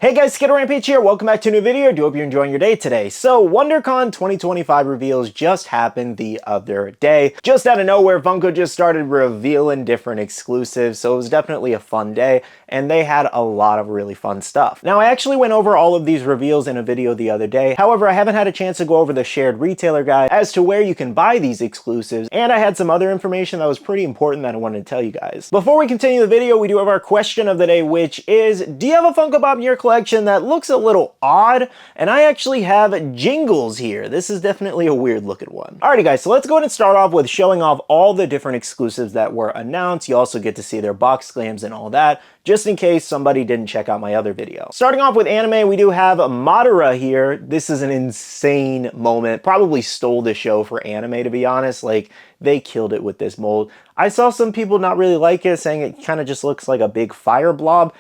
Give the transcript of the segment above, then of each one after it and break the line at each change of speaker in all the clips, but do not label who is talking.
Hey guys, SkittleRampage here. Welcome back to a new video. I do hope you're enjoying your day today. So, WonderCon 2025 reveals just happened the other day. Just out of nowhere, Funko just started revealing different exclusives, so it was definitely a fun day, and they had a lot of really fun stuff. Now, I actually went over all of these reveals in a video the other day. However, I haven't had a chance to go over the shared retailer guide as to where you can buy these exclusives, and I had some other information that was pretty important that I wanted to tell you guys. Before we continue the video, we do have our question of the day, which is, do you have a Funko Pop in your collection that looks a little odd? And I actually have Jingles here. This is definitely a weird looking one. Alrighty guys, so let's go ahead and start off with showing off all the different exclusives that were announced. You also get to see their box claims and all that, just in case somebody didn't check out my other video. Starting off with anime, we do have Madara here. This is an insane moment. Probably stole the show for anime, to be honest. Like, they killed it with this mold. I saw some people not really like it, saying it kind of just looks like a big fire blob.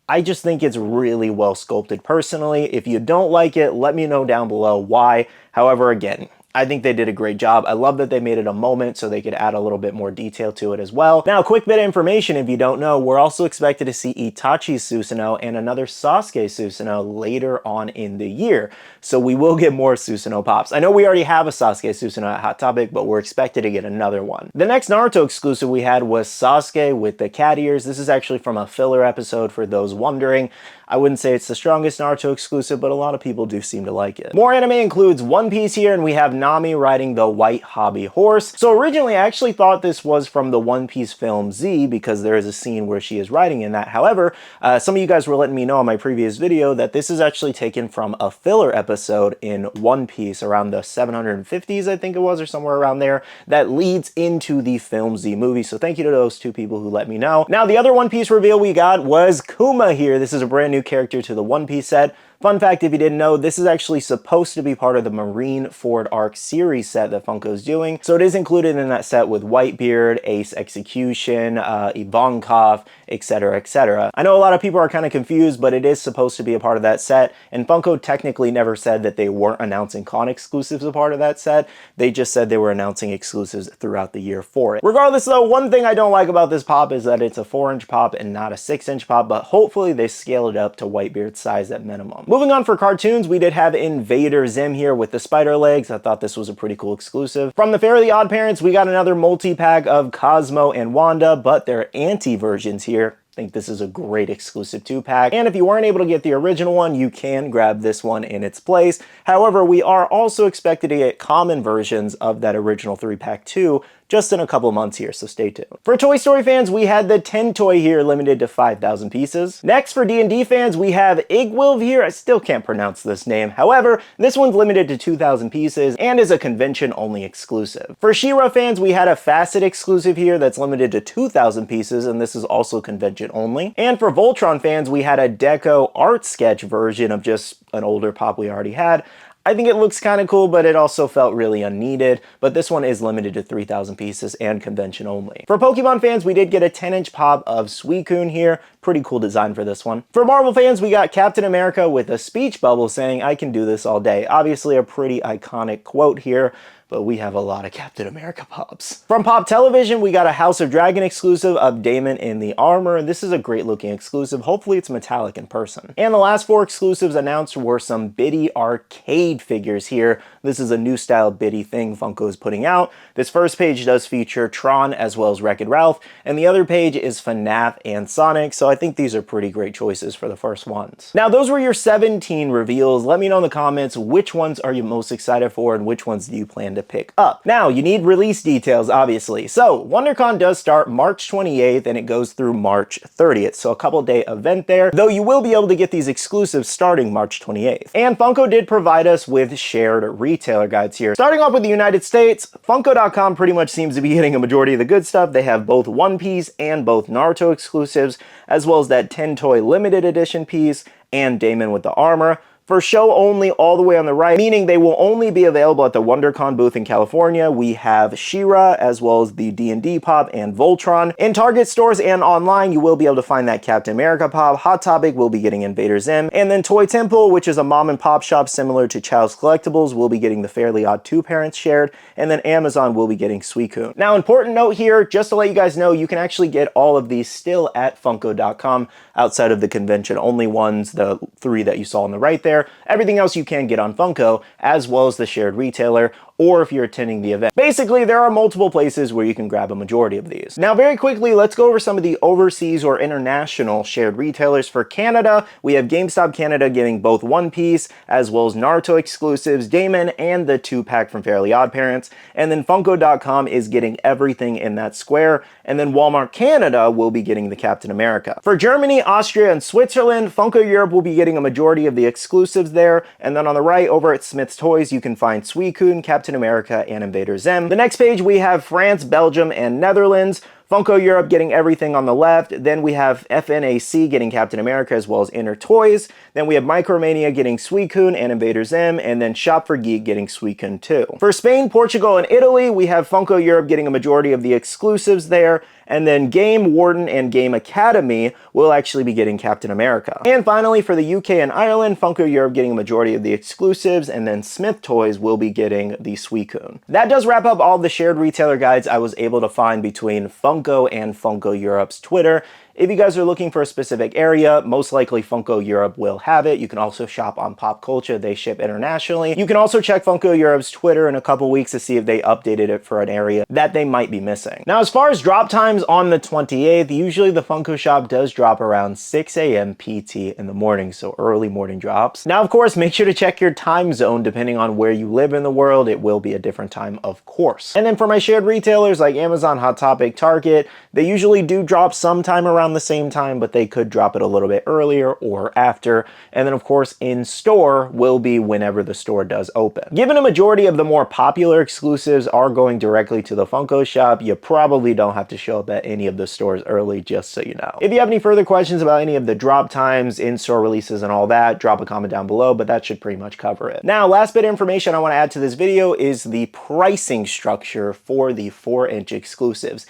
I just think it's really well sculpted personally. If you don't like it, let me know down below why. However, again, I think they did a great job. I love that they made it a moment so they could add a little bit more detail to it as well. Now, a quick bit of information if you don't know, we're also expected to see Itachi's Susanoo and another Sasuke Susanoo later on in the year. So we will get more Susanoo pops. I know we already have a Sasuke Susanoo at Hot Topic, but we're expected to get another one. The next Naruto exclusive we had was Sasuke with the cat ears. This is actually from a filler episode for those wondering. I wouldn't say it's the strongest Naruto exclusive, but a lot of people do seem to like it. More anime includes One Piece here, and we have Nami riding the white hobby horse. So originally, I actually thought this was from the One Piece film Z, because there is a scene where she is riding in that. However, some of you guys were letting me know in my previous video that this is actually taken from a filler episode in One Piece around the 750s, I think it was, or somewhere around there, that leads into the film Z movie. So thank you to those two people who let me know. Now, the other One Piece reveal we got was Kuma here. This is a brand new character to the One Piece set. Fun fact, if you didn't know, this is actually supposed to be part of the Marineford Arc series set that Funko's doing. So it is included in that set with Whitebeard, Ace Execution, Ivankov, etc., etc. I know a lot of people are kind of confused, but it is supposed to be a part of that set, and Funko technically never said that they weren't announcing con exclusives as part of that set. They just said they were announcing exclusives throughout the year for it. Regardless though, one thing I don't like about this pop is that it's a 4-inch pop and not a 6-inch pop, but hopefully they scale it up to Whitebeard's size at minimum. Moving on for cartoons, we did have Invader Zim here with the spider legs. I thought this was a pretty cool exclusive. From the Fairly Odd Parents, we got another multi-pack of Cosmo and Wanda, but they're anti-versions here. I think this is a great exclusive 2-pack, and if you weren't able to get the original one, you can grab this one in its place. However, we are also expected to get common versions of that original 3-pack too, just in a couple months here, so stay tuned. For Toy Story fans, we had the 10 toy here, limited to 5,000 pieces. Next, for D&D fans, we have Igwilv here. I still can't pronounce this name. However, this one's limited to 2,000 pieces and is a convention-only exclusive. For She-Ra fans, we had a Facet exclusive here that's limited to 2,000 pieces, and this is also convention-only. And for Voltron fans, we had a Deco art sketch version of just an older pop we already had. I think it looks kind of cool, but it also felt really unneeded. But this one is limited to 3,000 pieces and convention only. For Pokemon fans, we did get a 10-inch pop of Suicune here. Pretty cool design for this one. For Marvel fans, we got Captain America with a speech bubble saying, "I can do this all day." Obviously a pretty iconic quote here, but we have a lot of Captain America pops. From Pop Television, we got a House of Dragon exclusive of Damon in the armor. This is a great looking exclusive. Hopefully it's metallic in person. And the last 4 exclusives announced were some Biddy arcade figures here. This is a new style Biddy thing Funko is putting out. This first page does feature Tron as well as Wreck-It Ralph, and the other page is FNAF and Sonic, so I think these are pretty great choices for the first ones. Now, those were your 17 reveals. Let me know in the comments which ones are you most excited for and which ones do you plan to pick up. Now, you need release details, obviously. So, WonderCon does start March 28th and it goes through March 30th, so a couple-day event there, though you will be able to get these exclusives starting March 28th. And Funko did provide us with shared retailer guides here. Starting off with the United States, Funko.com pretty much seems to be hitting a majority of the good stuff. They have both One Piece and both Naruto exclusives, as well as that 10 toy limited edition piece and Damon with the armor. For show only all the way on the right, meaning they will only be available at the WonderCon booth in California, we have She-Ra, as well as the D&D pop and Voltron. In Target stores and online, you will be able to find that Captain America pop. Hot Topic will be getting Invader Zim. And then Toy Temple, which is a mom and pop shop similar to Child's Collectibles, will be getting the Fairly Odd 2 Parents shared. And then Amazon will be getting Suicune. Now, important note here, just to let you guys know, you can actually get all of these still at Funko.com outside of the convention-only ones, the 3 that you saw on the right there. Everything else you can get on Funko, as well as the shared retailer, or if you're attending the event. Basically, there are multiple places where you can grab a majority of these. Now, very quickly, let's go over some of the overseas or international shared retailers. For Canada, we have GameStop Canada getting both One Piece, as well as Naruto exclusives, Damon, and the 2-pack from Fairly Odd Parents. And then Funko.com is getting everything in that square. And then Walmart Canada will be getting the Captain America. For Germany, Austria, and Switzerland, Funko Europe will be getting a majority of the exclusives there. And then on the right, over at Smith's Toys, you can find Suicune, Captain America, and Invader Zim. The next page, we have France, Belgium, and Netherlands. Funko Europe getting everything on the left. Then we have FNAC getting Captain America as well as Inner Toys. Then we have Micromania getting Suicune and Invader Zim. And then Shop for Geek getting Suicune too. For Spain, Portugal, and Italy, we have Funko Europe getting a majority of the exclusives there. And then Game Warden and Game Academy will actually be getting Captain America. And finally, for the UK and Ireland, Funko Europe getting a majority of the exclusives, and then Smith Toys will be getting the Suicune. That does wrap up all the shared retailer guides I was able to find between Funko and Funko Europe's Twitter. If you guys are looking for a specific area, most likely Funko Europe will have it. You can also shop on Pop Culture. They ship internationally. You can also check Funko Europe's Twitter in a couple weeks to see if they updated it for an area that they might be missing. Now, as far as drop times on the 28th, usually the Funko shop does drop around 6 a.m. PT in the morning, so early morning drops. Now, of course, make sure to check your time zone. Depending on where you live in the world, it will be a different time, of course. And then for my shared retailers like Amazon, Hot Topic, Target, they usually do drop sometime around the same time, but they could drop it a little bit earlier or after. And then of course in store will be whenever the store does open. Given a majority of the more popular exclusives are going directly to the Funko shop, you probably don't have to show up at any of the stores early, just so you know. If you have any further questions about any of the drop times, in-store releases, and all that, drop a comment down below, but that should pretty much cover it. Now, last bit of information I want to add to this video is the pricing structure for the 4-inch exclusives.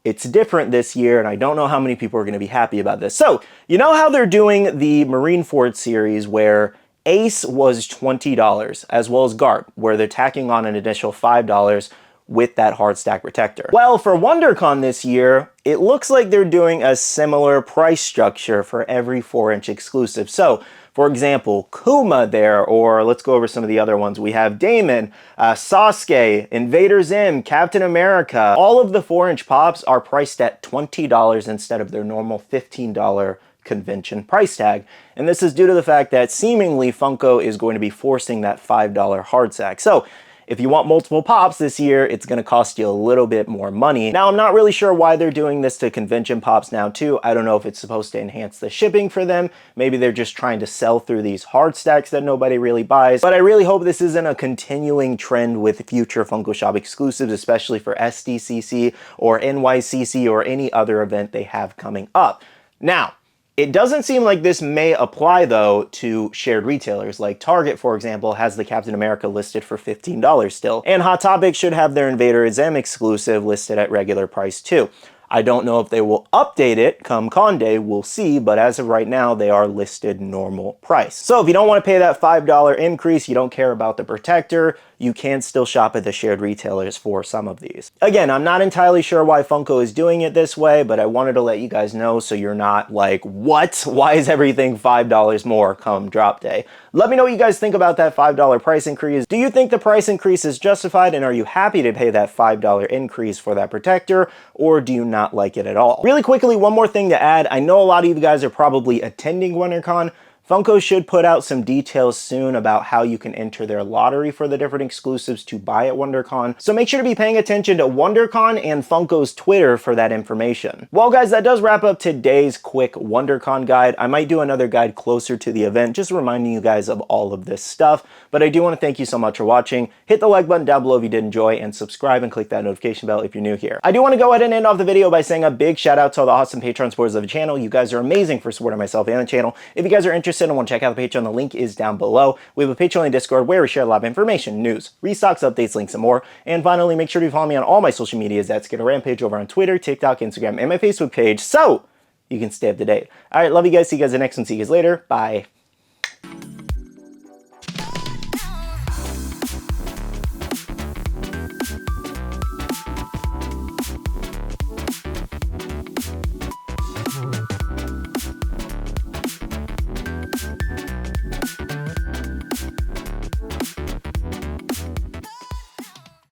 It's different this year, and I don't know how many people are going to be happy about this. So, you know how they're doing the Marineford series where Ace was $20, as well as Garp, where they're tacking on an additional $5 with that hard stack protector. Well, for WonderCon this year, it looks like they're doing a similar price structure for every 4-inch exclusive. So, for example, Kuma there, or let's go over some of the other ones. We have Damon, Sasuke, Invader Zim, Captain America. All of the 4-inch pops are priced at $20 instead of their normal $15 convention price tag. And this is due to the fact that seemingly Funko is going to be forcing that $5 hard stack. So, if you want multiple pops this year, it's going to cost you a little bit more money. Now, I'm not really sure why they're doing this to convention pops now too. I don't know if it's supposed to enhance the shipping for them. Maybe they're just trying to sell through these hard stacks that nobody really buys. But I really hope this isn't a continuing trend with future Funko Shop exclusives, especially for SDCC or NYCC or any other event they have coming up. Now, it doesn't seem like this may apply, though, to shared retailers. Like Target, for example, has the Captain America listed for $15 still. And Hot Topic should have their Invader Zim exclusive listed at regular price, too. I don't know if they will update it come con day, we'll see, but as of right now, they are listed normal price. So if you don't want to pay that $5 increase, you don't care about the protector, you can still shop at the shared retailers for some of these. Again, I'm not entirely sure why Funko is doing it this way, but I wanted to let you guys know so you're not like, what? Why is everything $5 more come drop day? Let me know what you guys think about that $5 price increase. Do you think the price increase is justified, and are you happy to pay that $5 increase for that protector, or do you not like it at all? Really quickly, one more thing to add. I know a lot of you guys are probably attending WonderCon. Funko should put out some details soon about how you can enter their lottery for the different exclusives to buy at WonderCon. So make sure to be paying attention to WonderCon and Funko's Twitter for that information. Well guys, that does wrap up today's quick WonderCon guide. I might do another guide closer to the event, just reminding you guys of all of this stuff. But I do want to thank you so much for watching. Hit the like button down below if you did enjoy, and subscribe and click that notification bell if you're new here. I do want to go ahead and end off the video by saying a big shout out to all the awesome Patreon supporters of the channel. You guys are amazing for supporting myself and the channel. If you guys are interested interested and want to check out the Patreon, the link is down below. We have a Patreon and Discord where we share a lot of information, news, restocks, updates, links, and more. And finally, make sure to follow me on all my social medias at SkittleRampage over on Twitter, TikTok, Instagram, and my Facebook page, so you can stay up to date. All right, love you guys. See you guys in the next one. See you guys later. Bye.